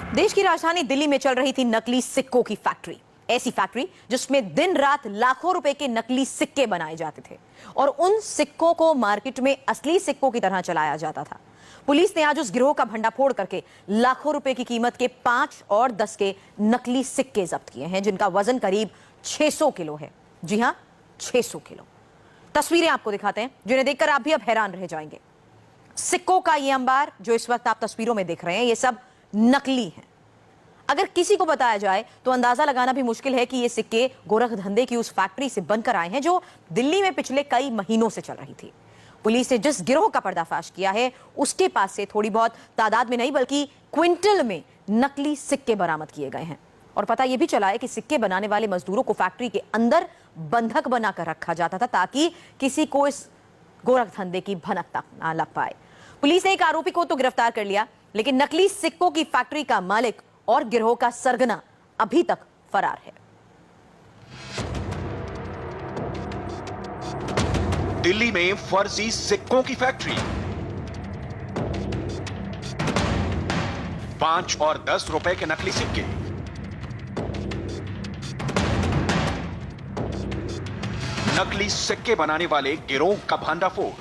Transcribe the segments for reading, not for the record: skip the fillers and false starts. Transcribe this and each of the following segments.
देश की राजधानी दिल्ली में चल रही थी नकली सिक्कों की फैक्ट्री। ऐसी फैक्ट्री जिसमें दिन रात लाखों रुपए के नकली सिक्के बनाए जाते थे और उन सिक्कों को मार्केट में असली सिक्कों की तरह चलाया जाता था। पुलिस ने आज उस गिरोह का भंडाफोड़ करके लाखों रुपए की कीमत के 5 और 10 के नकली सिक्के जब्त किए हैं, जिनका वजन करीब 600 किलो है। जी हां, 600 किलो। तस्वीरें आपको दिखाते हैं जिन्हें देखकर आप भी अब हैरान रह जाएंगे। सिक्कों का ये अंबार जो इस वक्त आप तस्वीरों में देख रहे हैं, ये सब नकली हैं। अगर किसी को बताया जाए तो अंदाजा लगाना भी मुश्किल है कि ये सिक्के गोरखधंधे की उस फैक्ट्री से बनकर आए हैं जो दिल्ली में पिछले कई महीनों से चल रही थी। पुलिस ने जिस गिरोह का पर्दाफाश किया है उसके पास से थोड़ी बहुत तादाद में नहीं बल्कि क्विंटल में नकली सिक्के बरामद किए गए हैं। और पता यह भी चला है कि सिक्के बनाने वाले मजदूरों को फैक्ट्री के अंदर बंधक बनाकर रखा जाता था ताकि किसी को इस गोरखधंधे की भनक तक ना लग पाए। पुलिस ने एक आरोपी को तो गिरफ्तार कर लिया, लेकिन नकली सिक्कों की फैक्ट्री का मालिक और गिरोह का सरगना अभी तक फरार है। दिल्ली में फर्जी सिक्कों की फैक्ट्री। 5 और 10 रुपए के नकली सिक्के। नकली सिक्के बनाने वाले गिरोह का भंडाफोड़।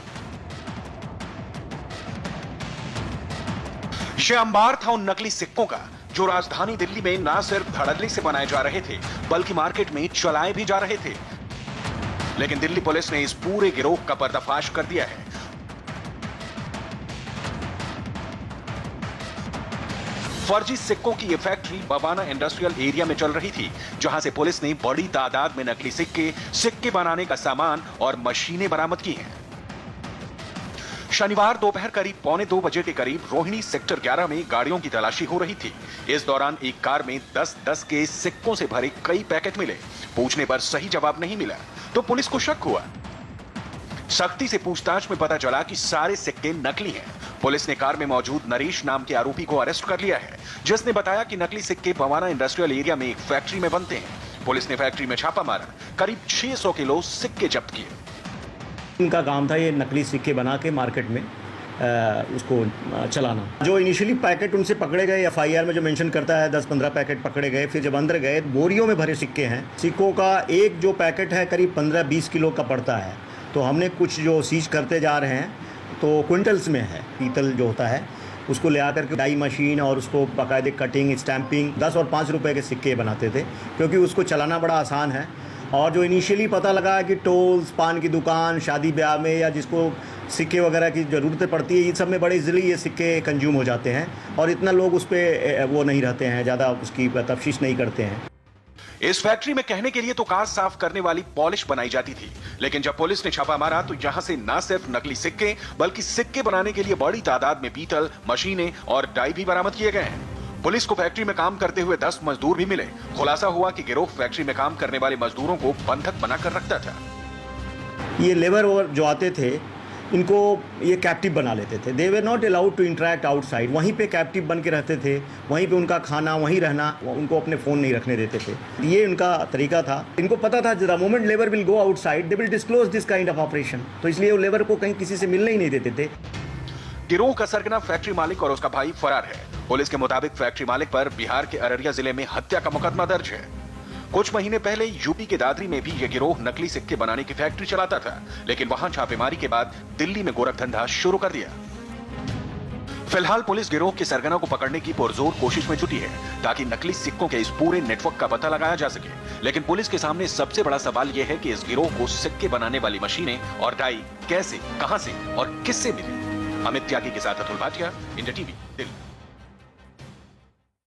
यह अंबार था उन नकली सिक्कों का जो राजधानी दिल्ली में न सिर्फ धड़ल्ले से बनाए जा रहे थे बल्कि मार्केट में चलाए भी जा रहे थे। लेकिन दिल्ली पुलिस ने इस पूरे गिरोह का पर्दाफाश कर दिया है। फर्जी सिक्कों की यह फैक्ट्री बवाना इंडस्ट्रियल एरिया में चल रही थी, जहां से पुलिस ने बड़ी तादाद में नकली सिक्के बनाने का सामान और मशीनें बरामद की हैं। शनिवार दोपहर करीब 1:45 बजे के करीब रोहिणी सेक्टर 11 में गाड़ियों की तलाशी हो रही थी। इस दौरान एक कार में 10-10 के सिक्कों से भरे कई पैकेट मिले। पूछने पर सही जवाब नहीं मिला तो पुलिस को शक हुआ। सख्ती से पूछताछ में पता चला कि सारे सिक्के नकली हैं। पुलिस ने कार में मौजूद नरेश नाम के आरोपी को अरेस्ट कर लिया है, जिसने बताया कि नकली सिक्के बवाना इंडस्ट्रियल एरिया में एक फैक्ट्री में बनते हैं। पुलिस ने फैक्ट्री में छापा मारा, करीब 600 किलो सिक्के जब्त किए। इनका काम था ये नकली सिक्के बना के मार्केट में उसको चलाना। जो इनिशियली पैकेट उनसे पकड़े गए एफआईआर में जो मेंशन करता है 10-15 पैकेट पकड़े गए, फिर जब अंदर गए बोरियों में भरे सिक्के हैं। सिक्कों का एक जो पैकेट है करीब 15-20 किलो का पड़ता है। तो हमने कुछ जो सीज करते जा रहे हैं तो क्विंटल्स में है। पीतल जो होता है उसको ले आकर के डाई मशीन और उसको बाकायदे कटिंग स्टैंपिंग 10 और 5 रुपए के सिक्के बनाते थे, क्योंकि उसको चलाना बड़ा आसान है। और जो इनिशियली पता लगा कि टोल्स, पान की दुकान, शादी ब्याह में या जिसको सिक्के वगैरह की ज़रूरतें पड़ती है, इन सब में बड़े इजीली ये सिक्के कंज्यूम हो जाते हैं और इतना लोग उस पर वो नहीं रहते हैं, ज़्यादा उसकी तफ्तीश नहीं करते हैं। इस फैक्ट्री में कहने के लिए तो कार साफ करने वाली पॉलिश बनाई जाती थी, लेकिन जब पुलिस ने छापा मारा तो यहां से न सिर्फ नकली सिक्के बल्कि सिक्के बनाने के लिए बड़ी तादाद में पीतल, मशीनें और डाई भी बरामद किए गए हैं। पुलिस को फैक्ट्री में काम करते हुए 10 मजदूर भी मिले। खुलासा हुआ कि गिरोह फैक्ट्री में काम करने वाले मजदूरों को बंधक बनाकर रखता था। ये लेबर जो आते थे इनको ये कैप्टिव बना लेते थे। They were not allowed to interact outside. वहीं पे कैप्टिव बन के रहते थे, वहीं पे उनका खाना, वहीं रहना, उनको अपने फ़ोन नहीं रखने देते थे। ये उनका तरीका था। इनको पता था the moment labour will go outside they will disclose this kind of operation. तो इसलिए वो लेबर को कहीं किसी से मिलने ही नहीं देते थे। गिरोह का सरगना फैक्ट्री मालिक और उसका भाई फरार है। पुलिस के मुताबिक फैक्ट्री मालिक पर बिहार के अररिया जिले में हत्या का मुकदमा दर्ज है। कुछ महीने पहले यूपी के दादरी में भी यह गिरोह नकली सिक्के बनाने की फैक्ट्री चलाता था, लेकिन वहां छापेमारी के बाद दिल्ली में गोरखधंधा शुरू कर दिया। फिलहाल पुलिस गिरोह के सरगना को पकड़ने की पुरजोर कोशिश में जुटी है ताकि नकली सिक्कों के इस पूरे नेटवर्क का पता लगाया जा सके। लेकिन पुलिस के सामने सबसे बड़ा सवाल यह है कि इस गिरोह को सिक्के बनाने वाली मशीनें और डाई कैसे, कहां से और किससे मिली। अमित त्यागी के साथ अतुल भाटिया, इंडिया टीवी, दिल्ली।